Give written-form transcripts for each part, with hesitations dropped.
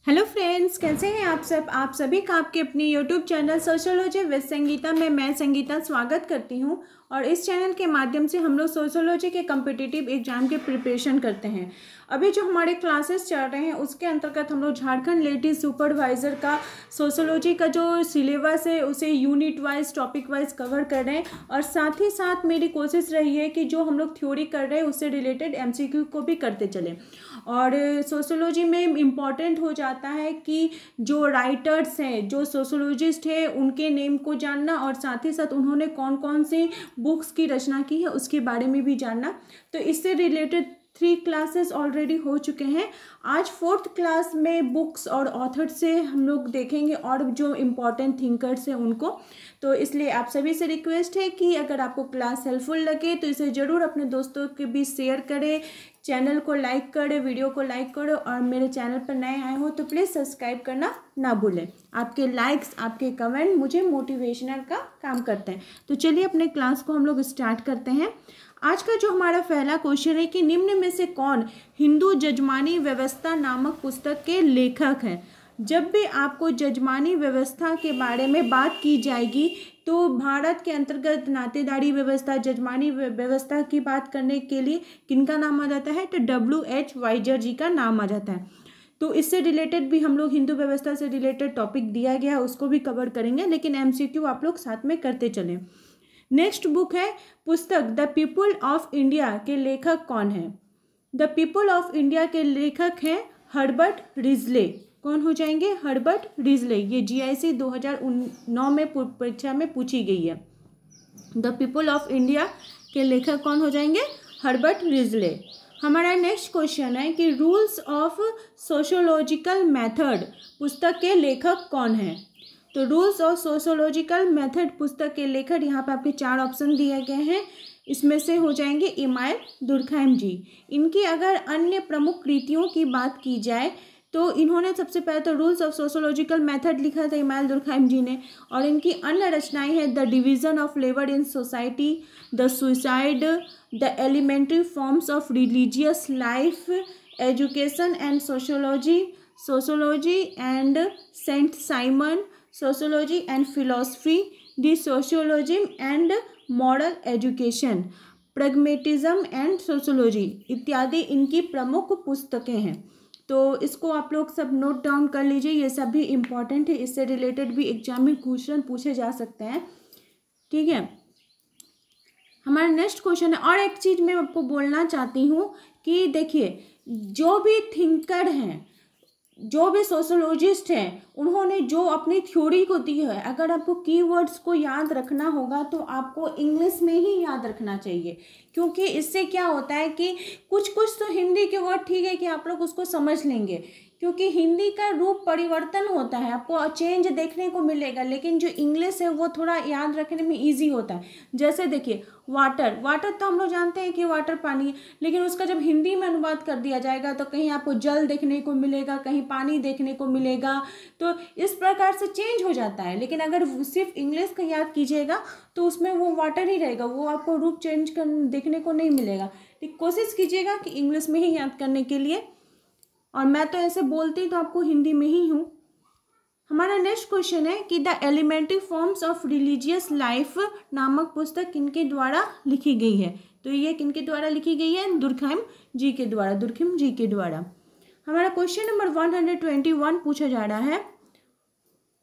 Hello friends, कैसे हैं आप सब। आप सभी का आपके अपनी YouTube channel sociology with Sangeeta में मैं संगीता स्वागत करती हूं। और इस चैनल के माध्यम से हम लोग सोशियोलॉजी के कम्पिटिटिव एग्जाम के प्रिपरेशन करते हैं। अभी जो हमारे क्लासेस चल रहे हैं उसके अंतर्गत हम लोग झारखंड लेडी सुपरवाइज़र का सोशियोलॉजी का जो सिलेबस है उसे unit wise topic wise cover कर रहे हैं। और साथ ही साथ मेरी कोशिश रही है कि जो हम लोग थ्योरी कर रहे हैं उससे रिलेटेड एमसीक्यू को भी करते चलें। और सोशियोलॉजी में इम्पॉर्टेंट हो जाता है कि जो राइटर्स हैं, जो सोशियोलॉजिस्ट हैं, उनके नेम को जानना और साथ ही साथ उन्होंने कौन कौन सी बुक्स की रचना की है उसके बारे में भी जानना। तो इससे रिलेटेड 3 क्लासेस ऑलरेडी हो चुके हैं। आज 4th क्लास में बुक्स और ऑथर से हम लोग देखेंगे और जो इम्पोर्टेंट थिंकर्स हैं उनको। तो इसलिए आप सभी से रिक्वेस्ट है कि अगर आपको क्लास हेल्पफुल लगे तो इसे ज़रूर अपने दोस्तों के बीच शेयर करें, चैनल को लाइक करें, वीडियो को लाइक करो और मेरे चैनल पर नए आए हो तो प्लीज़ सब्सक्राइब करना ना भूलें। आपके लाइक्स, आपके कमेंट मुझे मोटिवेशनल का काम करते हैं। तो चलिए अपने क्लास को हम लोग स्टार्ट करते हैं। आज का जो हमारा पहला क्वेश्चन है कि निम्न में से कौन हिंदू जजमानी व्यवस्था नामक पुस्तक के लेखक हैं। जब भी आपको जजमानी व्यवस्था के बारे में बात की जाएगी तो भारत के अंतर्गत नातेदारी व्यवस्था, जजमानी व्यवस्था की बात करने के लिए किनका नाम आ जाता है, तो W.H. वाइजर जी का नाम आ जाता है। तो इससे रिलेटेड भी हम लोग हिंदू व्यवस्था से रिलेटेड टॉपिक दिया गया है उसको भी कवर करेंगे, लेकिन MCQ आप लोग साथ में करते चलें। नेक्स्ट बुक है पुस्तक द पीपुल ऑफ इंडिया के लेखक कौन है। द पीपुल ऑफ इंडिया के लेखक हैं हर्बर्ट रिजले। कौन हो जाएंगे, हर्बर्ट रिजले। ये GIC 2009 में परीक्षा में पूछी गई है। द पीपुल ऑफ इंडिया के लेखक कौन हो जाएंगे, हर्बर्ट रिजले। हमारा नेक्स्ट क्वेश्चन है कि रूल्स ऑफ सोशियोलॉजिकल मेथड पुस्तक के लेखक कौन हैं। तो रूल्स ऑफ सोशियोलॉजिकल मेथड पुस्तक के लेखक यहाँ पे आपके 4 ऑप्शन दिए गए हैं। इसमें से हो जाएंगे इमाइल दुर्खैम जी। इनकी अगर अन्य प्रमुख कृतियों की बात की जाए तो इन्होंने सबसे पहले तो रूल्स ऑफ सोशियोलॉजिकल मेथड लिखा था इमाइल दुर्खैम जी ने। और इनकी अन्य रचनाएं हैं the division of labour in society, the suicide, the elementary forms of religious life, education and sociology, sociology and Saint Simon, sociology and philosophy, the sociologism and moral education, pragmatism and sociology इत्यादि इनकी प्रमुख पुस्तकें हैं। तो इसको आप लोग सब नोट डाउन कर लीजिए, ये सब भी इम्पॉर्टेंट है, इससे रिलेटेड भी एग्जाम में क्वेश्चन पूछे जा सकते हैं। ठीक है, हमारा नेक्स्ट क्वेश्चन है। और एक चीज़ मैं आपको बोलना चाहती हूँ कि देखिए, जो भी थिंकर हैं, जो भी सोशियोलॉजिस्ट हैं, उन्होंने जो अपनी थ्योरी को दी है, अगर आपको कीवर्ड्स को याद रखना होगा तो आपको इंग्लिश में ही याद रखना चाहिए। क्योंकि इससे क्या होता है कि कुछ कुछ तो हिंदी के वर्ड ठीक है कि आप लोग उसको समझ लेंगे, क्योंकि हिंदी का रूप परिवर्तन होता है, आपको चेंज देखने को मिलेगा, लेकिन जो इंग्लिश है वो थोड़ा याद रखने में इजी होता है। जैसे देखिए, वाटर, वाटर तो हम लोग जानते हैं कि वाटर पानी है, लेकिन उसका जब हिंदी में अनुवाद कर दिया जाएगा तो कहीं आपको जल देखने को मिलेगा, कहीं पानी देखने को मिलेगा, तो इस प्रकार से चेंज हो जाता है। लेकिन अगर सिर्फ इंग्लिश का याद कीजिएगा तो उसमें वो वाटर ही रहेगा, वो आपको रूप चेंज कर देखने को नहीं मिलेगा। तो कोशिश कीजिएगा कि इंग्लिश में ही याद करने के लिए, और मैं तो ऐसे बोलती तो आपको हिंदी में ही हूँ। हमारा नेक्स्ट क्वेश्चन है कि the elementary forms of religious life नामक पुस्तक किनके द्वारा लिखी गई है। तो ये किनके द्वारा लिखी गई है, दुर्खैम जी के द्वारा, दुर्खैम जी के द्वारा। हमारा क्वेश्चन नंबर 121 पूछा जा रहा है।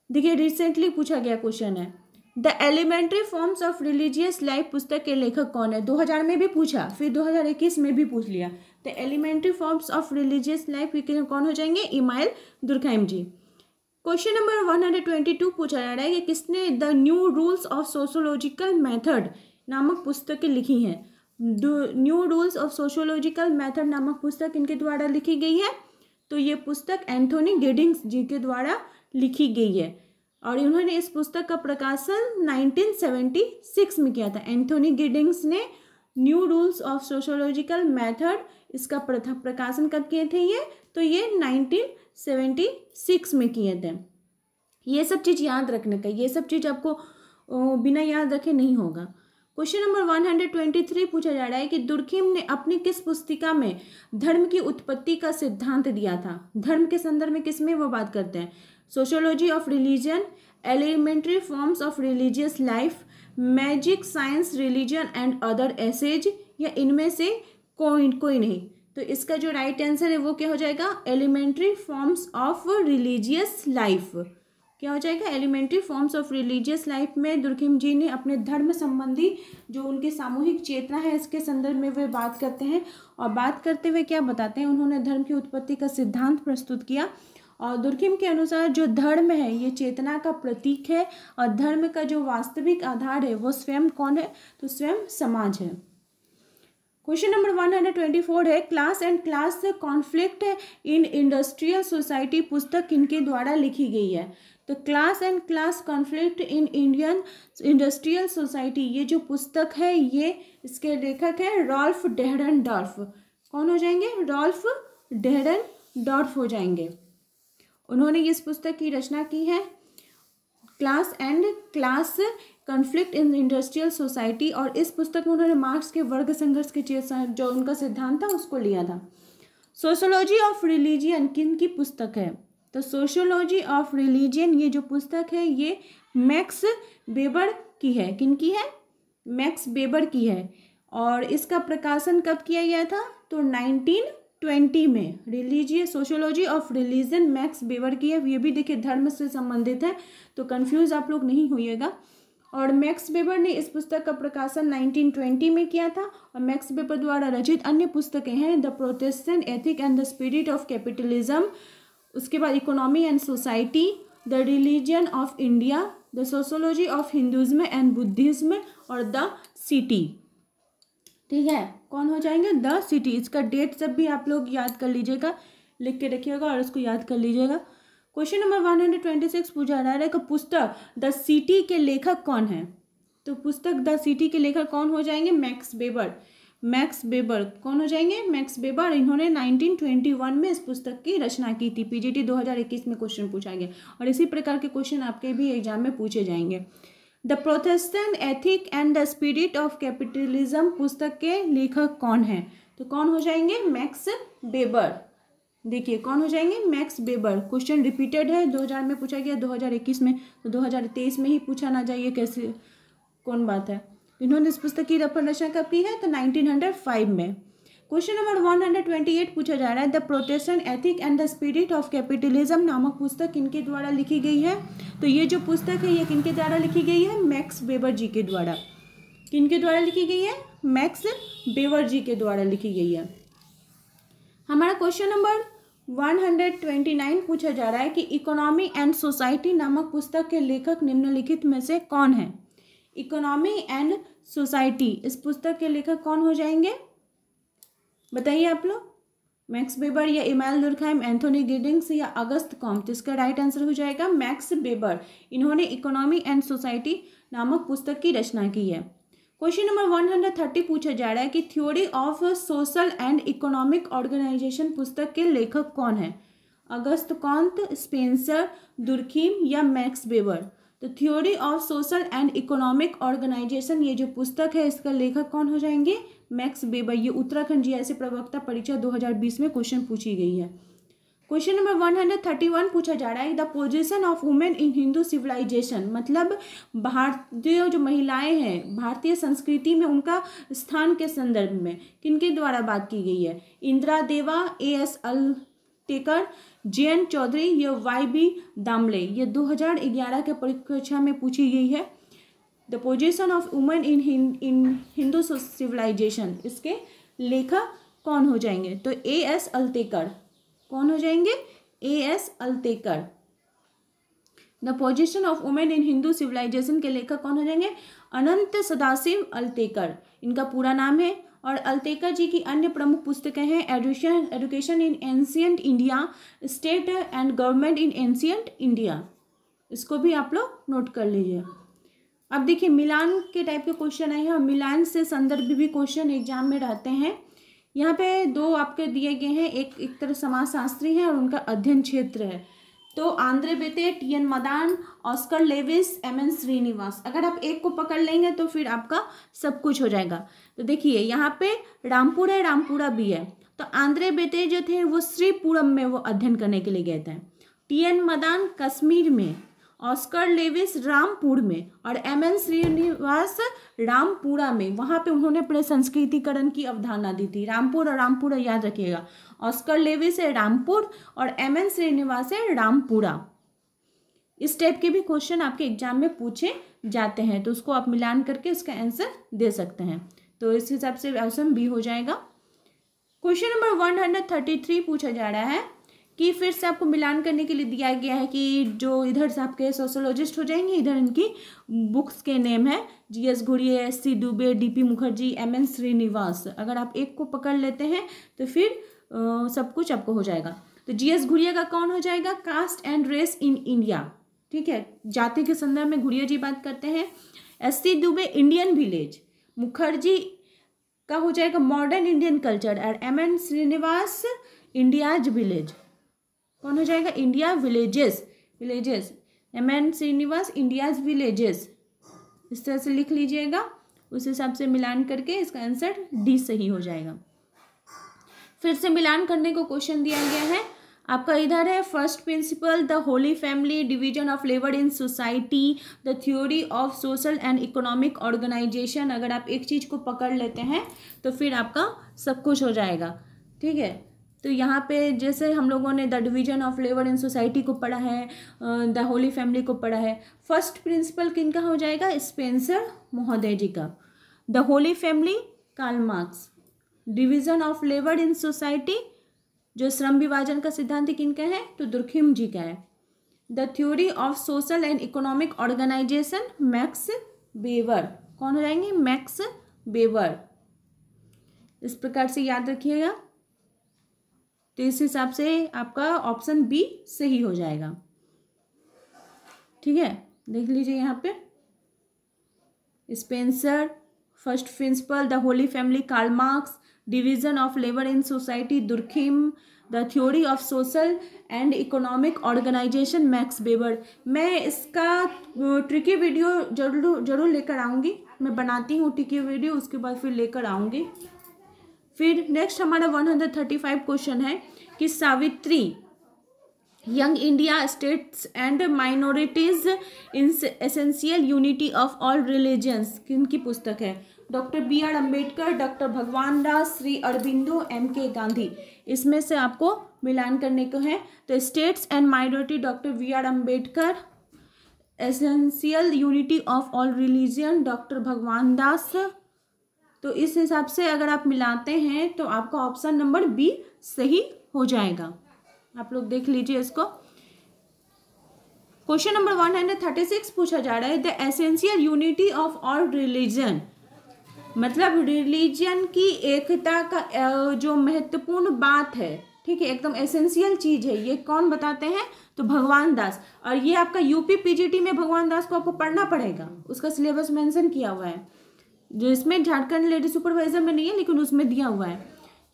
देखिए, रिसेंटली पूछा गया क्वेश्चन है, the elementary forms of religious life पुस्तक के लेखक कौन है। 2000 में भी पूछा, फिर 2021 में भी पूछ लिया। The elementary forms of religious life कौन हो जाएंगे, Emile Durkheim ji. Question number 122 पूछा जा रहा है कि किसने the new rules of sociological method नामक पुस्तकें लिखी हैं। New rules of sociological method नामक पुस्तक इनके द्वारा लिखी गई है। तो ये पुस्तक एंथोनी गिडिंग्स जी के द्वारा लिखी गई है और इन्होंने इस पुस्तक का प्रकाशन 1976 में किया था। एंथोनी गिडिंग्स ने new rules of sociological method इसका प्रकाशन कब किए थे ये, तो ये 1976 में किए थे। ये सब चीज़ याद रखने का, ये सब चीज़ आपको बिना याद रखे नहीं होगा। क्वेश्चन नंबर 123 पूछा जा रहा है कि दुर्खिम ने अपनी किस पुस्तिका में धर्म की उत्पत्ति का सिद्धांत दिया था। धर्म के संदर्भ में किस में वो बात करते हैं? Sociology of religion, elementary forms of religious life, magic, science, religion and other essays, या इनमें से कोई नहीं। तो इसका जो राइट आंसर है वो क्या हो जाएगा? Elementary forms of religious life. क्या हो जाएगा? Elementary forms of religious life में दुर्खिम जी ने अपने धर्म संबंधी जो उनकी सामूहिक चेतना है इसके संदर्भ में वे बात करते हैं, और बात करते हुए क्या बताते हैं? उन्होंने धर्म की उत्पत्ति का सिद्धांत प्रस्तुत किया, और दुर्खिम के अनुसार जो धर्म है ये चेतना का प्रतीक है, और धर्म का जो वास्तविक आधार है वो स्वयं कौन है? तो स्वयं समाज है। क्वेश्चन नंबर 124 है, class and class conflict in industrial society पुस्तक किनके द्वारा लिखी गई है? तो class and class conflict in Indian industrial society, ये जो पुस्तक है ये इसके लेखक है रॉल्फ डेहरनडॉर्फ। कौन हो जाएंगे? रॉल्फ डेहरनडॉर्फ हो जाएंगे। उन्होंने इस पुस्तक की रचना की है, class and class conflict in industrial society, और इस पुस्तक में उन्होंने मार्क्स के वर्ग संघर्ष के जो उनका सिद्धांत था उसको लिया था। सोशियोलॉजी ऑफ रिलीजियन किन की पुस्तक है? तो सोशियोलॉजी ऑफ रिलीजियन ये जो पुस्तक है ये मैक्स वेबर की है। किन की है? मैक्स वेबर की है, और इसका प्रकाशन कब किया गया था? तो 1920 में। Religious sociology of religion max weber की है। ये भी देखिए धर्म से संबंधित है, तो कंफ्यूज आप लोग नहीं होइएगा। और मैक्स वेबर ने इस पुस्तक का प्रकाशन 1920 में किया था, और मैक्स वेबर द्वारा रचित अन्य पुस्तकें हैं the Protestant ethic and the spirit of capitalism, उसके बाद economy and society, the religion of India, the sociology of Hinduism and Buddhism, और द सिटी। ठीक है, कौन हो जाएंगे? The city. इसका डेट सब भी आप लोग याद कर लीजिएगा, लिख के रखिएगा और इसको याद कर लीजिएगा। क्वेश्चन नंबर 126 पूछा जा रहा है कि पुस्तक द सिटी के लेखक कौन है? तो पुस्तक द सिटी के लेखक कौन हो जाएंगे? Max weber. मैक्स वेबर कौन हो जाएंगे? Max weber. इन्होंने 1921 में इस पुस्तक की रचना की थी। पीजीटी 2021 में क्वेश्चन पूछा गया, और इसी प्रकार के क्वेश्चन आपके भी एग्जाम में पूछे जाएंगे। The Protestant ethic and the spirit of capitalism पुस्तक के लेखक कौन है? तो कौन हो जाएंगे? Max weber. देखिए कौन हो जाएंगे? Max weber. क्वेश्चन रिपीटेड है, 2000 में पूछा गया, 2021 में, तो 2023 में ही पूछा ना जाइए, कैसे कौन बात है। इन्होंने इस पुस्तक की रचना कब की है? तो 1905 में। क्वेश्चन नंबर 128 पूछा जा रहा है, the Protestant ethic and the spirit of capitalism नामक पुस्तक किनके द्वारा लिखी गई है? तो ये जो पुस्तक है ये किनके द्वारा लिखी गई है? मैक्स वेबर जी के द्वारा। किनके द्वारा लिखी गई है? मैक्स वेबर जी के द्वारा लिखी गई है। हमारा क्वेश्चन नंबर 129 पूछा जा रहा है कि इकोनॉमी एंड सोसाइटी नामक पुस्तक के लेखक निम्नलिखित में से कौन है? इकोनॉमी एंड सोसाइटी, इस पुस्तक के लेखक कौन हो जाएंगे? बताइए आप लोग। मैक्स वेबर या इमानुएल दुर्खहाइम, एंथोनी गिडिंग्स या अगस्त कॉम्ट? इसका राइट आंसर हो जाएगा मैक्स वेबर। इन्होंने इकोनॉमी एंड सोसाइटी नामक पुस्तक की रचना की है। क्वेश्चन नंबर 130 पूछा जा रहा है कि theory of social and economic organisation पुस्तक के लेखक कौन है? अगस्त कॉम्ट, स्पेंसर, दुर्खिम या मैक्स वेबर? तो theory of social and economic organisation ये जो पुस्तक है इसका लेखक कौन हो जाएंगे? Max Weber. ये उत्तराखंड जीआईएस प्रवक्ता परीक्षा 2020 में क्वेश्चन पूछी गई है। क्वेश्चन नंबर 131 पूछा जा रहा है, the position of women in Hindu civilisation, मतलब भारतीय जो महिलाएं हैं भारतीय संस्कृति में उनका स्थान के संदर्भ में किनके द्वारा बात की गई है? इंदिरा देवा, ए.एस. अलटेकर, जे.एन. चौधरी या वाई.बी. दामले? ये 2011 के परीक्षा में पूछी गई है। The position of women in Hindu civilisation, इसके लेखक कौन हो जाएंगे? तो ए.एस. अलटेकर। कौन हो जाएंगे? A S. Altekar. The position of women in Hindu civilization के लेखक कौन हो जाएंगे? अनंत सदाशिव अलटेकर इनका पूरा नाम है। और अलटेकर जी की अन्य प्रमुख पुस्तकें हैं education in ancient India, state and government in ancient India. इसको भी आप लोग नोट कर लीजिए। अब देखिए मिलान के टाइप के क्वेश्चन आए हैं, और मिलान से संदर्भ भी क्वेश्चन एग्जाम में रहते हैं। यहाँ पे दो आपके दिए गए हैं, एक तरह समाजशास्त्री है और उनका अध्ययन क्षेत्र है। तो आंद्रे बेते, टी.एन. Madan, Oscar Lewis, M N. श्रीनिवास। अगर आप एक को पकड़ लेंगे तो फिर आपका सब कुछ हो जाएगा। तो देखिए यहाँ पे रामपुर है, रामपुरा भी है। तो आंद्रे बेते जो थे वो श्रीपुरम में वो अध्ययन करने के लिए गए थे। टी.एन. मदान कश्मीर में, ऑस्कर लेविस रामपुर में और एम.एन. श्रीनिवास रामपुरा में। वहाँ पे उन्होंने अपने संस्कृतिकरण की अवधारणा दी थी। रामपुर और रामपुरा याद रखिएगा। ऑस्कर लेविस है रामपुर और एम.एन. श्रीनिवास है रामपुरा। इस टाइप के भी क्वेश्चन आपके एग्जाम में पूछे जाते हैं, तो उसको आप मिलान करके उसका आंसर दे सकते हैं। तो इस हिसाब से ऑप्शन बी हो जाएगा। क्वेश्चन नंबर 133 पूछा जा रहा है कि फिर से आपको मिलान करने के लिए दिया गया है कि जो इधर से आपके सोशोलॉजिस्ट हो जाएंगे, इधर इनकी बुक्स के नेम है जी.एस. घुरिये, एस.सी. दुबे, डी.पी. मुखर्जी, एम.एन. श्रीनिवास। अगर आप एक को पकड़ लेते हैं तो फिर सब कुछ आपको हो जाएगा। तो जी.एस. घुरिये का कौन हो जाएगा? Caste and race in India, ठीक है, जाति के संदर्भ में घुरिये जी बात करते हैं। एस.सी. दुबे इंडियन विलेज, मुखर्जी का हो जाएगा मॉडर्न इंडियन कल्चर और एम.एन. Srinivas India's village. कौन हो जाएगा? India villages, villages. M N. Srinivas India's villages. इस तरह से लिख लीजिएगा, उस हिसाब से मिलान करके इसका आंसर डी सही हो जाएगा। फिर से मिलान करने को क्वेश्चन दिया गया है आपका, इधर है first principle, the holy family, division of labour in society, the theory of social and economic organisation. अगर आप एक चीज़ को पकड़ लेते हैं तो फिर आपका सब कुछ हो जाएगा, ठीक है। तो यहाँ पे जैसे हम लोगों ने the division of labour in society को पढ़ा है, द होली फैमिली को पढ़ा है। फर्स्ट प्रिंसिपल किनका हो जाएगा? स्पेंसर महोदय जी का। The holy family Karl Marx. Division of labour in society जो श्रम विभाजन का सिद्धांत किनका है? तो दुर्खिम जी का है। The theory of social and economic organisation Max Weber. कौन हो जाएंगे? Max Weber. इस प्रकार से याद रखिएगा। तो इस हिसाब से आपका ऑप्शन बी सही हो जाएगा, ठीक है। देख लीजिए यहाँ पे Spencer, first principle, the holy family Karl Marx, division of labour in society Durkheim, the theory of social and economic organisation Max Weber. मैं इसका ट्रिकी वीडियो जरूर लेकर आऊँगी, मैं बनाती हूँ ट्रिकी वीडियो, उसके बाद फिर लेकर आऊँगी। फिर नेक्स्ट हमारा 135 क्वेश्चन है कि Savitri young India states and minorities in essential unity of all religions किनकी पुस्तक है? Doctor B R. Ambedkar, doctor Bhagwan Das, Shri Aurobindo, M K. Gandhi. इसमें से आपको मिलान करने को है। तो states and minority doctor B R. Ambedkar, essential unity of all religion doctor Bhagwan Das. तो इस हिसाब से अगर आप मिलाते हैं तो आपका ऑप्शन नंबर बी सही हो जाएगा। आप लोग देख लीजिए इसको। क्वेश्चन नंबर 136 पूछा जा रहा है, the essential unity of all religion, मतलब रिलीजन की एकता का जो महत्वपूर्ण बात है, ठीक है, एकदम एसेंशियल चीज है, ये कौन बताते हैं? तो भगवान दास। और ये आपका यूपी पीजीटी में भगवान दास को आपको पढ़ना पड़ेगा, उसका सिलेबस मेंशन किया हुआ है, जो इसमें झारखंड लेडी सुपरवाइजर में नहीं है लेकिन उसमें दिया हुआ है।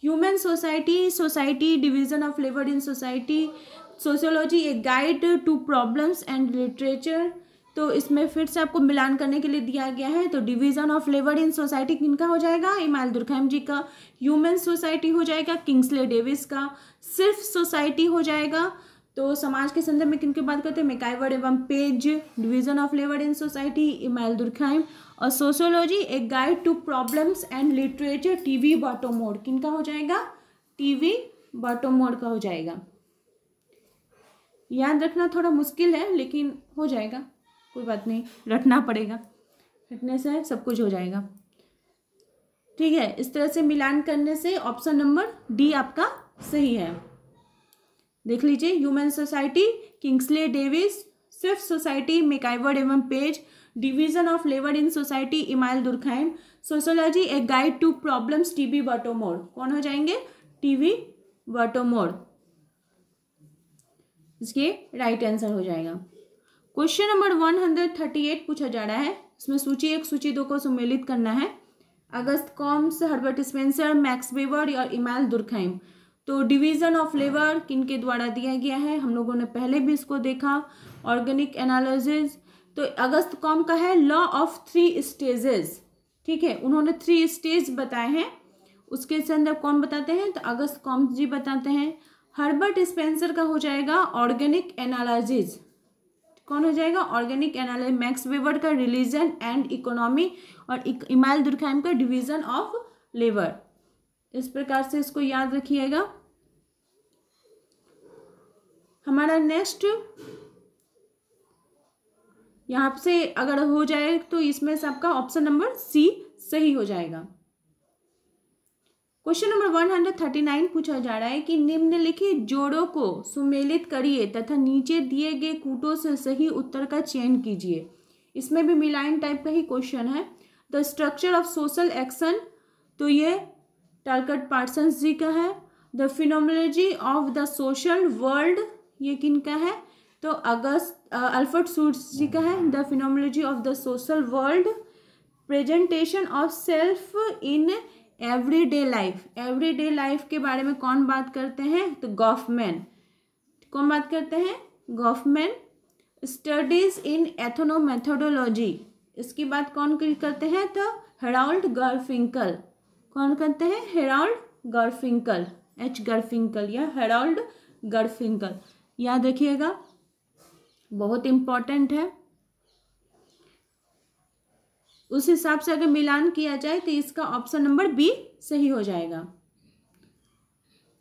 Human society, society, division of labour in society, sociology, a guide to problems and literature. तो इसमें फिर से आपको मिलान करने के लिए दिया गया है। तो division of labour in society किनका हो जाएगा? इमानुएल दुर्खैम जी का। ह्यूमन सोसाइटी हो जाएगा किंग्सले डेविस का। सिर्फ सोसाइटी हो जाएगा तो समाज के संदर्भ में किनकी बात करते हैं? मैकाइवर एवं Page. Division of labour in society Emmanuel Durkheim. और sociology, a guide to problems and literature, T V. Bottomore. किनका हो जाएगा? टी.वी. बॉटोमोर का हो जाएगा। याद रखना थोड़ा मुश्किल है लेकिन हो जाएगा, कोई बात नहीं, रटना पड़ेगा, रटने से सब कुछ हो जाएगा, ठीक है। इस तरह से मिलान करने से ऑप्शन नंबर डी आपका सही है। देख लीजिए, ह्यूमन सोसाइटी किंग्सले डेविस, सिर्फ सोसाइटी मैकाइवर एवं Page, division of labour in society Emmanuel Durkheim, sociology, a guide to problems, T V. Bottomore. कौन हो जाएंगे? टी.वी. बॉटोमोर। इसके राइट आंसर हो जाएगा। क्वेश्चन नंबर 138 पूछा जा रहा है, इसमें सूची 1 सूची 2 को सम्मिलित करना है। Auguste Comte, Herbert Spencer, Max Weber और इमानुएल दुर्खैम। तो डिवीज़न ऑफ लेबर किनके द्वारा दिया गया है, हम लोगों ने पहले भी इसको देखा। ऑर्गेनिक एनालिसिस तो अगस्त कॉम का है लॉ ऑफ 3 स्टेजेस, ठीक है, उन्होंने 3 स्टेज बताए हैं, उसके संदर्भ कौन बताते हैं, तो अगस्त कॉम जी बताते हैं। हर्बर्ट स्पेंसर का हो जाएगा ऑर्गेनिक एनालिसिस, कौन हो जाएगा, ऑर्गेनिक एनालिसिस। मैक्स वेबर का रिलीजन एंड इकोनॉमी और इमाइल दुर्कहाइम का डिवीजन ऑफ लेबर। इस प्रकार से इसको याद रखिएगा। हमारा नेक्स्ट यहाँ से अगर हो जाए तो इसमें से आपका ऑप्शन नंबर सी सही हो जाएगा। क्वेश्चन नंबर 139 पूछा जा रहा है कि निम्नलिखित जोड़ों को सुमेलित करिए तथा नीचे दिए गए कूटों से सही उत्तर का चयन कीजिए। इसमें भी मिलाइन टाइप का ही क्वेश्चन है। The structure of social action, तो ये टालकट पार्सन्स जी का है। The phenomenology of the social world, ये किनका है, तो अल्फ्रेड शूट्स जी का है। The phenomenology of the social world. Presentation of self in everyday life, everyday life के बारे में कौन बात करते हैं, तो गॉफमैन, कौन बात करते हैं, गॉफमैन। स्टडीज इन एथनोमेथोडोलॉजी, इसकी बात कौन करते हैं, तो हेराल्ड गारफिंकल, कौन करते हैं, हेराल्ड गारफिंकल, एच गारफिंकल या हेराल्ड गारफिंकल, याद रखिएगा, बहुत इंपॉर्टेंट है। उस हिसाब से अगर मिलान किया जाए तो इसका ऑप्शन नंबर बी सही हो जाएगा।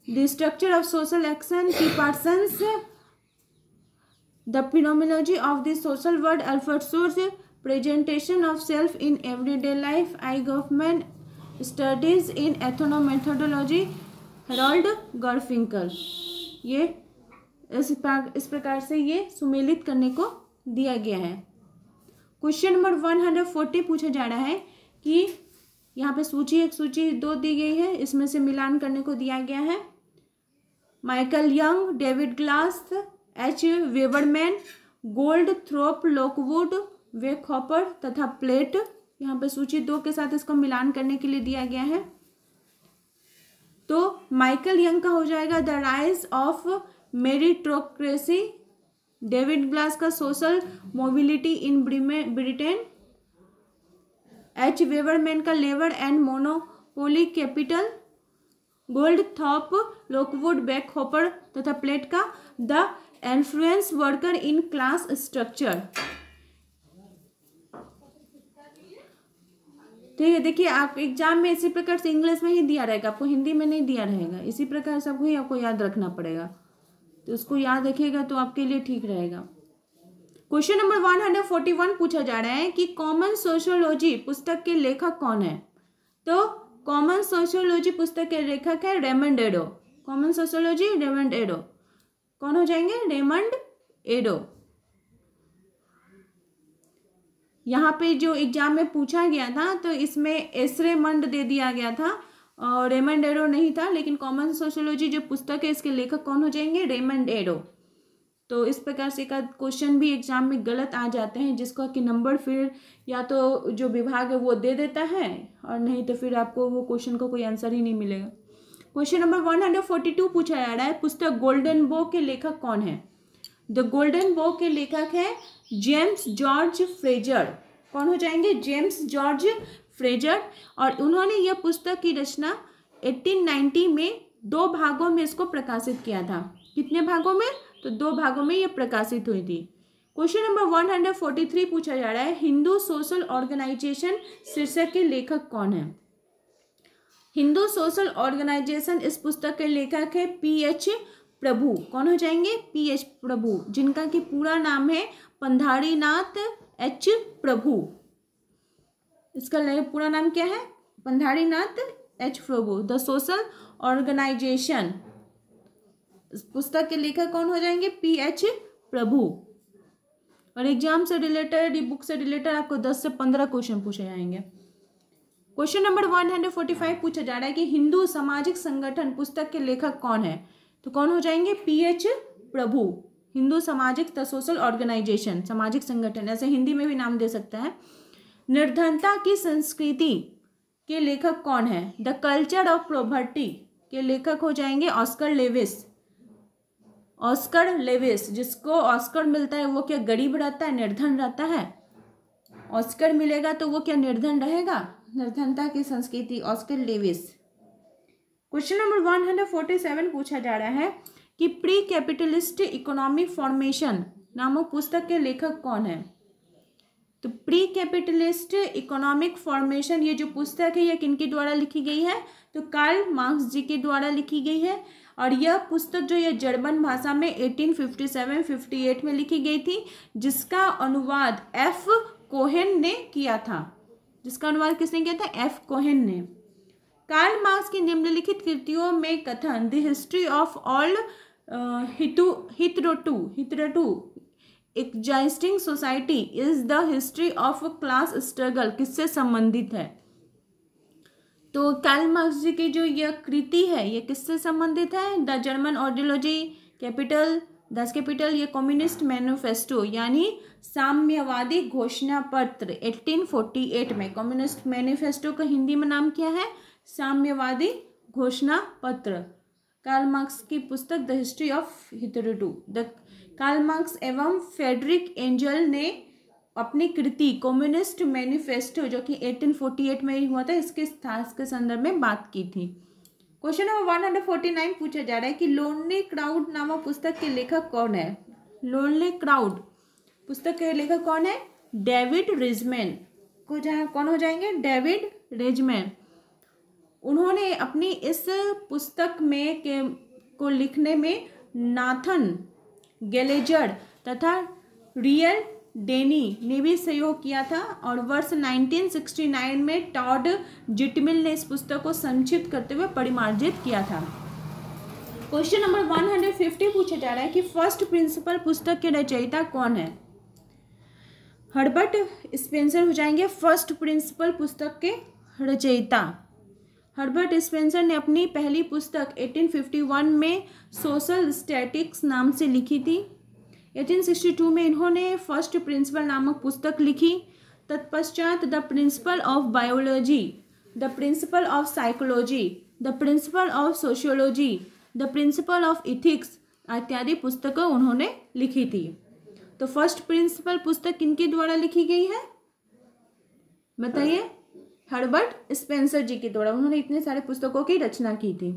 The structure of social action की Parsons, the phenomenology of the social world, Alfred Schutz. Presentation of self in everyday life, I Goffman. Studies in ethnomethodology, Harold Garfinkel. ये इस प्रकार से ये सुमेलित करने को दिया गया है। क्वेश्चन नंबर 140 पूछा जा रहा है कि यहाँ पे सूची 1 सूची 2 दी गई है, इसमें से मिलान करने को दिया गया है। Michael Young, David Glass, H Weberman, Goldthorpe, Lockwood, Bechhofer तथा प्लेट। यहाँ पे सूची 2 के साथ इसको मिलान करने के लिए दिया गया है। तो माइकल यंग का हो जाएगा the rise of meritocracy. David Glass का social mobility in Britain. H Weberman का labour and monopoly capital. Goldthorpe, Lockwood, Bechhofer तथा प्लेट का the influence worker in class structure. ठीक है, देखिए आप एग्जाम में इसी प्रकार से इंग्लिश में ही दिया रहेगा, आपको हिंदी में नहीं दिया रहेगा, इसी प्रकार से आपको ही आपको याद रखना पड़ेगा, तो उसको याद रखिएगा तो आपके लिए ठीक रहेगा। क्वेश्चन नंबर 141 पूछा जा रहा है कि कॉमन सोशियोलॉजी पुस्तक के लेखक कौन है, तो कॉमन सोशियोलॉजी पुस्तक के लेखक है रेमंड एडो। कॉमन सोशियोलॉजी रेमंड एडो, कौन हो जाएंगे, रेमंड एडो। यहाँ पे जो एग्जाम में पूछा गया था तो इसमें एसरेमंड दे दिया गया था और रेमंड एडो नहीं था, लेकिन कॉमन सोशियोलॉजी जो पुस्तक है इसके लेखक कौन हो जाएंगे, रेमंड एडो। तो इस प्रकार से एक क्वेश्चन भी एग्जाम में गलत आ जाते हैं, जिसका कि नंबर फिर या तो जो विभाग है वो दे देता है और नहीं तो फिर आपको वो क्वेश्चन का कोई आंसर ही नहीं मिलेगा। क्वेश्चन नंबर 142 पूछा जा रहा है, पुस्तक गोल्डन बो के लेखक कौन है। द गोल्डन बो के लेखक है जेम्स जॉर्ज फ्रेजर। कौन हो जाएंगे, जेम्स जॉर्ज फ्रेजर। और उन्होंने यह पुस्तक की रचना 1890 में 2 भागों में इसको प्रकाशित किया था। कितने भागों में, तो 2 भागों में यह प्रकाशित हुई थी। क्वेश्चन नंबर 143 पूछा जा रहा है, हिंदू सोशल ऑर्गेनाइजेशन शीर्षक के लेखक कौन है। हिंदू सोशल ऑर्गेनाइजेशन इस पुस्तक के लेखक है पीएच प्रभु। कौन हो जाएंगे, पीएच प्रभु, जिनका कि पूरा नाम है पंधारीनाथ एच प्रभु। इसका पूरा नाम क्या है, Pandharinath H Prabhu. The social organization, इस पुस्तक के लेखक कौन हो जाएंगे, पीएच प्रभु। और एग्जाम से रिलेटेड, बुक से रिलेटेड आपको 10 से 15 क्वेश्चन पूछे जाएंगे। क्वेश्चन नंबर 145 पूछा जा रहा है कि हिंदू सामाजिक संगठन पुस्तक के लेखक कौन है, तो कौन हो जाएंगे, पीएच प्रभु। हिंदू सामाजिक द सोशल ऑर्गेनाइजेशन, सामाजिक संगठन, ऐसे हिंदी में भी नाम दे सकता है। निर्धनता की संस्कृति के लेखक कौन है, द कल्चर ऑफ पॉवर्टी के लेखक हो जाएंगे ऑस्कर लेविस। ऑस्कर लेविस, जिसको ऑस्कर मिलता है वो क्या गरीब रहता है, निर्धन रहता है? ऑस्कर मिलेगा तो वो क्या निर्धन रहेगा? निर्धनता की संस्कृति, ऑस्कर लेविस। क्वेश्चन नंबर 147 पूछा जा रहा है कि प्री कैपिटलिस्ट इकोनॉमिक फॉर्मेशन नामक पुस्तक के लेखक कौन है? तो प्री कैपिटलिस्ट इकोनॉमिक फॉर्मेशन ये जो पुस्तक है ये किनके द्वारा लिखी गई है? तो कार्ल मार्क्स जी के द्वारा लिखी गई है। और यह पुस्तक जो ये जर्मन भाषा में 1857-58 में लिखी गई थी, जिसका अनुवाद एफ कोहेन ने किया था। जिसका अनुवाद किसने किया था? एफ कोहेन ने। कार्ल मार्क्स की निम्नलिखित कृतियों में कथन the history of all hitherto existing society is the history of class struggle किससे संबंधित है? तो कार्ल मार्क्स जी की जो यह कृति है ये किससे संबंधित है? द जर्मन आइडियोलॉजी कैपिटल, दस कैपिटल, ये कम्युनिस्ट मैनिफेस्टो यानी साम्यवादी घोषणा पत्र 1848 में। कम्युनिस्ट मैनिफेस्टो का हिंदी में नाम क्या है? साम्यवादी घोषणा पत्र। कार्ल मार्क्स की पुस्तक the history of hitherto. Karl Marx एवं फ्रेडरिक एंजल ने अपनी कृति कम्युनिस्ट मैनिफेस्टो जो कि 1848 में हुआ था इसके संदर्भ में बात की थी। क्वेश्चन नंबर 149 पूछा जा रहा है कि लोनली क्राउड नामक पुस्तक के लेखक कौन है? लोनली क्राउड पुस्तक के लेखक कौन है? डेविड रिजमैन। कौन हो जाएंगे? डेविड रिजमैन। उन्होंने अपनी इस पुस्तक में को लिखने में नाथन गेलेजर तथा रियल डेनी ने भी सहयोग किया था। और वर्ष 1969 में टॉड जिटमिल ने इस पुस्तक को संक्षिप्त करते हुए परिमार्जित किया था। क्वेश्चन नंबर 150 पूछा जा रहा है कि फर्स्ट प्रिंसिपल पुस्तक के रचयिता कौन है? हर्बर्ट स्पेंसर हो जाएंगे फर्स्ट प्रिंसिपल पुस्तक के रचयिता। हर्बर्ट स्पेंसर ने अपनी पहली पुस्तक 1851 में सोशल स्टैटिक्स नाम से लिखी थी। 1862 में इन्होंने फर्स्ट प्रिंसिपल नामक पुस्तक लिखी। तत्पश्चात the principle of biology, the principle of psychology, the principle of sociology, the principle of ethics इत्यादि पुस्तकें उन्होंने लिखी थी। तो फर्स्ट प्रिंसिपल पुस्तक किनके द्वारा लिखी गई है बताइए? हर्बर्ट स्पेंसर जी के द्वारा। उन्होंने इतने सारे पुस्तकों की रचना की थी।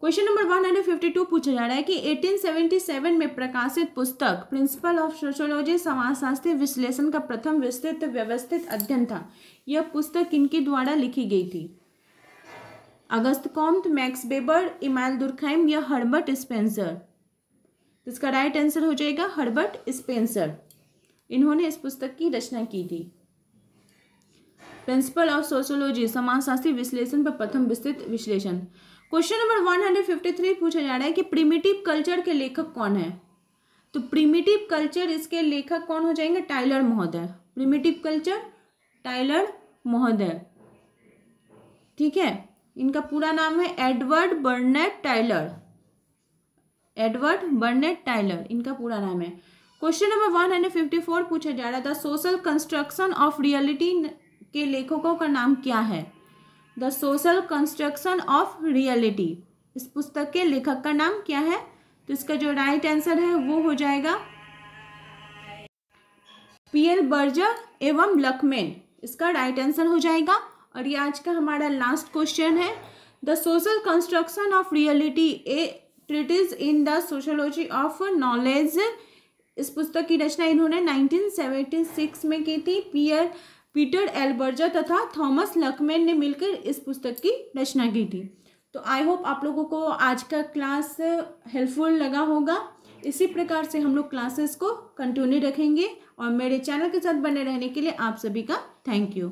क्वेश्चन नंबर 152 पूछा जा रहा है कि 1877 में प्रकाशित पुस्तक प्रिंसिपल ऑफ सोशियोलॉजी समाजशास्त्रीय विश्लेषण का प्रथम विस्तृत व्यवस्थित अध्ययन था। यह पुस्तक किनके द्वारा लिखी गई थी? Auguste Comte, max weber, Emmanuel दुर्खैम या हर्बर्ट स्पेंसर? इसका राइट आंसर हो जाएगा हर्बर्ट स्पेंसर। इन्होंने इस पुस्तक की रचना की थी। प्रिंसिपल ऑफ सोशियोलॉजी समाजशास्त्रीय विश्लेषण पर प्रथम विस्तृत विश्लेषण। क्वेश्चन नंबर 153 पूछा जा रहा है कि प्रिमिटिव कल्चर के लेखक कौन है? तो प्रिमिटिव कल्चर इसके लेखक कौन हो जाएंगे? टाइलर महोदय। प्रिमिटिव कल्चर टाइलर महोदय, ठीक है। इनका पूरा नाम है Edward Burnett Tylor. Edward Burnett Tylor इनका पूरा नाम है। क्वेश्चन नंबर 154 पूछा जा रहा था सोशल कंस्ट्रक्शन ऑफ रियलिटी के लेखकों का नाम क्या है? The social construction of reality इस पुस्तक के लेखक का नाम क्या है? तो इसका जो राइट आंसर है वो हो जाएगा पीएल बर्जर एवं लकमैन, इसका राइट आंसर हो जाएगा। और ये आज का हमारा लास्ट क्वेश्चन है। The social construction of reality A treatise in the sociology of knowledge इस पुस्तक की रचना इन्होंने 1976 में की थी। पीटर एल बर्जर तथा थॉमस लकमैन ने मिलकर इस पुस्तक की रचना की थी। तो आई होप आप लोगों को आज का क्लास हेल्पफुल लगा होगा। इसी प्रकार से हम लोग क्लासेस को कंटिन्यू रखेंगे और मेरे चैनल के साथ बने रहने के लिए आप सभी का थैंक यू।